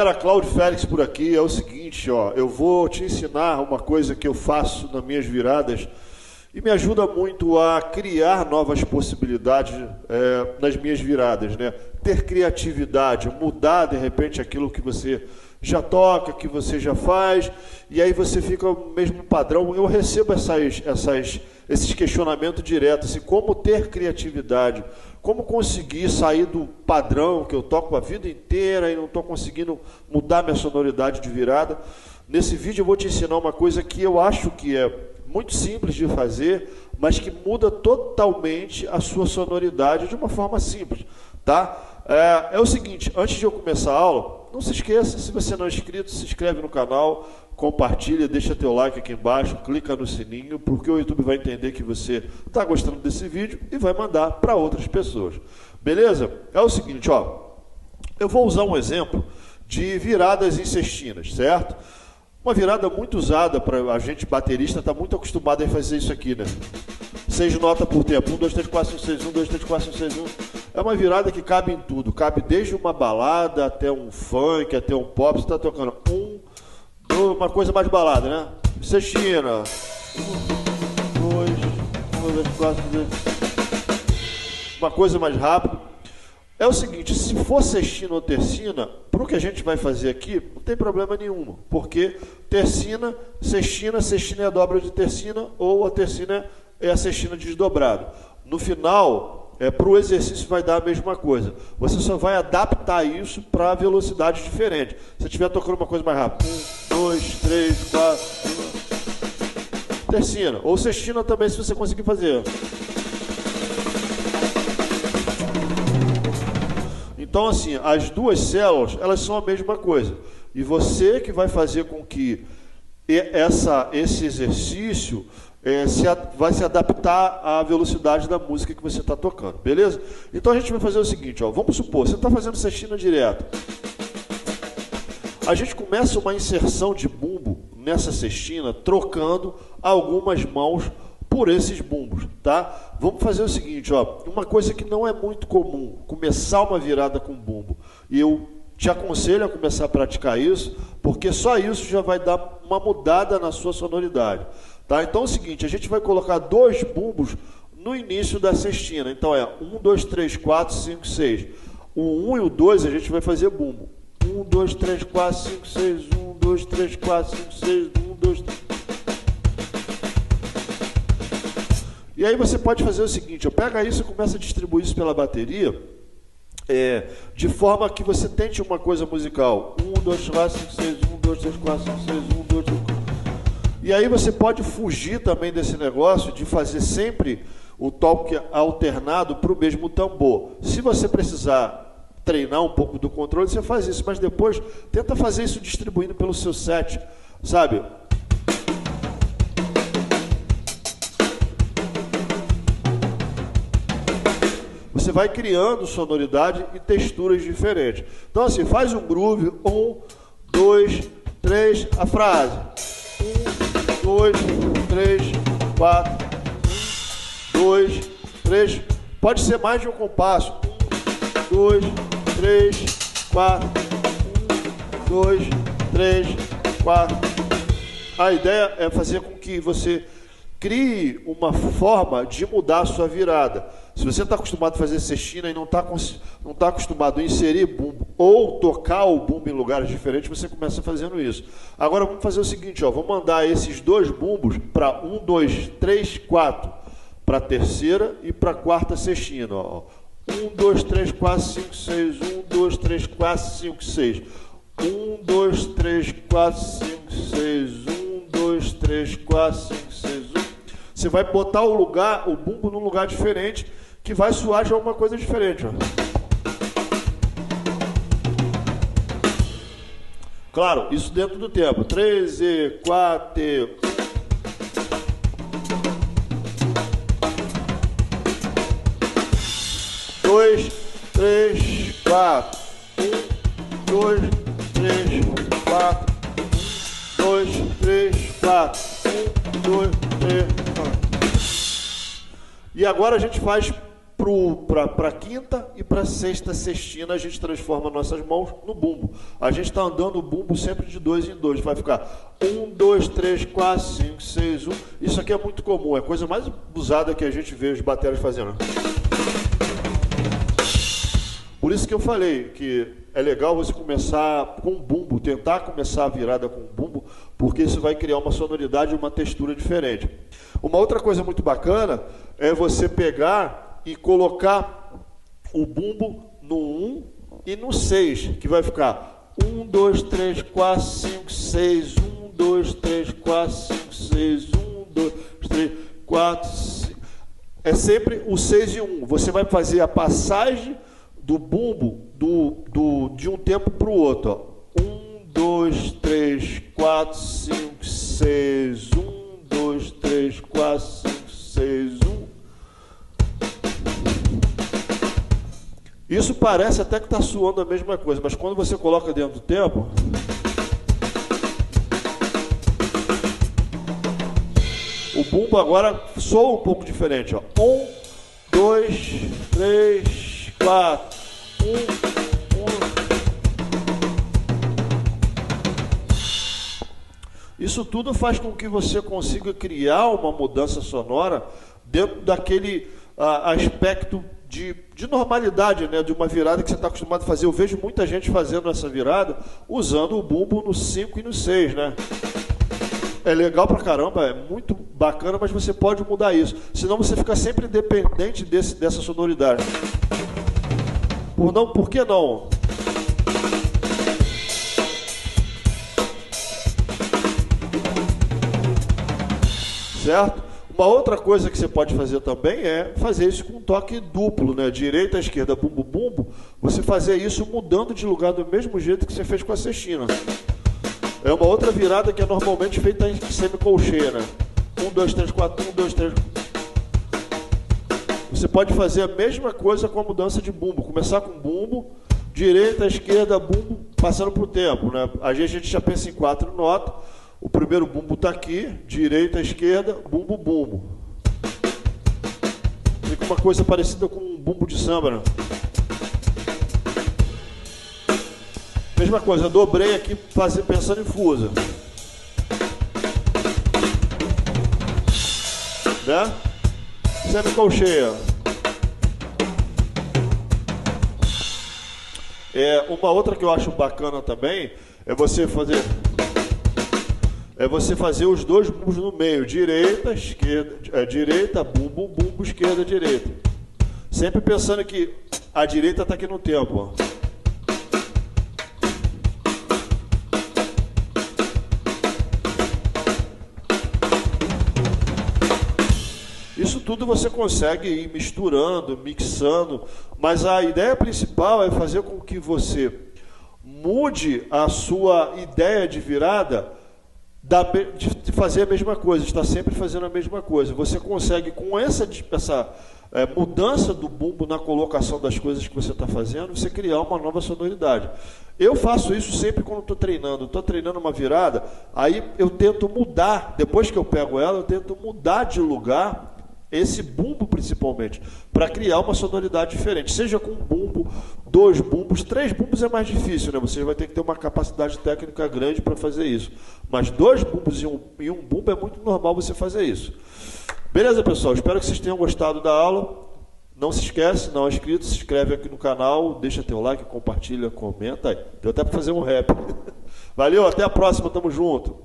galera, Cláudio Félix por aqui. É o seguinte, ó, eu vou te ensinar uma coisa que eu faço nas minhas viradas e me ajuda muito a criar novas possibilidades nas minhas viradas, né? Ter criatividade, mudar de repente aquilo que você já toca, que você já faz, e aí você fica no mesmo padrão. Eu recebo esses questionamentos diretos, assim, como ter criatividade, como conseguir sair do padrão que eu toco a vida inteira e não estou conseguindo mudar minha sonoridade de virada. Nesse vídeo eu vou te ensinar uma coisa que eu acho que é muito simples de fazer, mas que muda totalmente a sua sonoridade de uma forma simples, tá? É o seguinte, antes de eu começar a aula, não se esqueça, se você não é inscrito, se inscreve no canal, compartilha, deixa teu like aqui embaixo, clica no sininho, porque o YouTube vai entender que você está gostando desse vídeo e vai mandar para outras pessoas. Beleza? É o seguinte, ó, eu vou usar um exemplo de viradas em sextinas, certo? Uma virada muito usada para a gente baterista, está muito acostumado a fazer isso aqui, né? 6 notas por tempo, 1, 2, 3, 4, 5, 6, 1, 2, 3, 4, 5, 6, 1. É uma virada que cabe em tudo, cabe desde uma balada até um funk, até um pop. Você está tocando uma coisa mais balada, né? Sextina. 1, 2, 4, 5. Uma coisa mais rápida. É o seguinte, se for sextina ou tercina, para o que a gente vai fazer aqui, não tem problema nenhum, porque tercina, sextina é a dobra de tercina, ou a tercina é a sextina desdobrada. No final, para o exercício vai dar a mesma coisa. Você só vai adaptar isso para velocidades diferentes. Se você estiver tocando uma coisa mais rápida, 1, 2, 3, 4, 5. Tercina, ou sextina também, se você conseguir fazer. Então, assim, as duas células, elas são a mesma coisa. E você que vai fazer com que esse exercício vai se adaptar à velocidade da música que você está tocando, beleza? Então a gente vai fazer o seguinte, ó, vamos supor, você está fazendo sextina direto. A gente começa uma inserção de bumbo nessa sextina, trocando algumas mãos por esses bumbos, tá? Vamos fazer o seguinte, ó, uma coisa que não é muito comum, começar uma virada com bumbo. E eu te aconselho a começar a praticar isso, porque só isso já vai dar uma mudada na sua sonoridade, tá? Então é o seguinte, a gente vai colocar 2 bumbos no início da sextina. Então é 1, 2, 3, 4, 5, 6. O 1 e o 2 a gente vai fazer bumbo. 1, 2, 3, 4, 5, 6, 1, 2, 3, 4, 5, 6, 1, 2, 3. E aí você pode fazer o seguinte, ó, pega isso e começa a distribuir isso pela bateria, de forma que você tente uma coisa musical. 1, 2, 4, 5, 6, 1, 2, 3, 4, 5, 6, 1, 2, 3, 4. E aí você pode fugir também desse negócio de fazer sempre o toque alternado para o mesmo tambor. Se você precisar treinar um pouco do controle, você faz isso, mas depois tenta fazer isso distribuindo pelo seu set, sabe? Você vai criando sonoridade e texturas diferentes. Então assim, faz um groove, 1, 2, 3, a frase. 1, 2, 3, 4, 1, 2, 3. Pode ser mais de um compasso. 1, 2, 3, 4, 1, 2, 3, 4. A ideia é fazer com que você crie uma forma de mudar a sua virada. Se você está acostumado a fazer sextina e não está acostumado a inserir bumbo ou tocar o bumbo em lugares diferentes, você começa fazendo isso. Agora vamos fazer o seguinte, ó, vamos mandar esses 2 bumbos para 1, 2, 3, 4, para a terceira e para a quarta sextina. Ó. 1, 2, 3, 4, 5, 6, 1, 2, 3, 4, 5, 6. 1, 2, 3, 4, 5, 6, 1, 2, 3, 4, 5, 6, 1. Você vai botar o bumbo num lugar diferente, que vai soar de alguma coisa diferente. Ó. Claro, isso dentro do tempo. 3 e 4 e... 2, 3, 4. 1, 2, 3, 4. 1, 2, 3, 4. 1, 2, 3, 4. E agora a gente faz para quinta e para sexta sextina, a gente transforma nossas mãos no bumbo. A gente está andando o bumbo sempre de 2 em 2. Vai ficar 1, 2, 3, 4, 5, 6, 1. Isso aqui é muito comum, é a coisa mais usada que a gente vê os bateras fazendo. Por isso que eu falei que é legal você começar com o bumbo, tentar começar a virada com o bumbo, porque isso vai criar uma sonoridade e uma textura diferente. Uma outra coisa muito bacana é você pegar e colocar o bumbo no 1 e no 6, que vai ficar 1, 2, 3, 4, 5, 6, 1, 2, 3, 4, 5, 6, 1, 2, 3, 4, 5. É sempre o 6 e 1. Você vai fazer a passagem do bumbo de um tempo para o outro. 1, 2, 3, 4, 5, 6, 1, 2, 3, 4, 5, 6, 1. Isso parece até que está soando a mesma coisa, mas quando você coloca dentro do tempo, o bumbo agora soa um pouco diferente. 1, 2, 3, 4, 1, 1. Isso tudo faz com que você consiga criar uma mudança sonora dentro daquele aspecto de normalidade, né, de uma virada que você está acostumado a fazer. Eu vejo muita gente fazendo essa virada usando o bumbo no 5 e no 6, né? É legal pra caramba, é muito bacana, mas você pode mudar isso. Senão você fica sempre dependente dessa sonoridade. Por que não? Certo? Uma outra coisa que você pode fazer também é fazer isso com um toque duplo, né? Direita, esquerda, bumbo, bumbo. Você fazer isso mudando de lugar do mesmo jeito que você fez com a sextina. É uma outra virada que é normalmente feita em semicolcheia, né? 1, 2, 3, 4, 1, 2, 3. Você pode fazer a mesma coisa com a mudança de bumbo. Começar com bumbo, direita, esquerda, bumbo, passando para o tempo, né? A gente já pensa em 4 notas. O primeiro bumbo está aqui, direita, esquerda, bumbo, bumbo. Fica uma coisa parecida com um bumbo de samba, né? Mesma coisa, dobrei aqui pensando em fusa. Né? Semicolcheia. Uma outra que eu acho bacana também é você fazer os dois bumbos no meio, direita, esquerda, direita, bumbo, bumbo, esquerda, direita. Sempre pensando que a direita está aqui no tempo. Ó. Isso tudo você consegue ir misturando, mixando, mas a ideia principal é fazer com que você mude a sua ideia de virada de fazer a mesma coisa, está sempre fazendo a mesma coisa. Você consegue, com essa mudança do bumbo na colocação das coisas que você está fazendo, você criar uma nova sonoridade. Eu faço isso sempre quando estou treinando. Estou treinando uma virada, aí eu tento mudar, depois que eu pego ela, eu tento mudar de lugar esse bumbo principalmente, para criar uma sonoridade diferente, seja com um bumbo, 2 bumbos, 3 bumbos é mais difícil, né? Você vai ter que ter uma capacidade técnica grande para fazer isso, mas 2 bumbos e um bumbo é muito normal você fazer isso. Beleza, pessoal? Espero que vocês tenham gostado da aula. Não se esquece, não é inscrito, se inscreve aqui no canal, deixa teu like, compartilha, comenta aí. Deu até para fazer um rap. Valeu, até a próxima, tamo junto.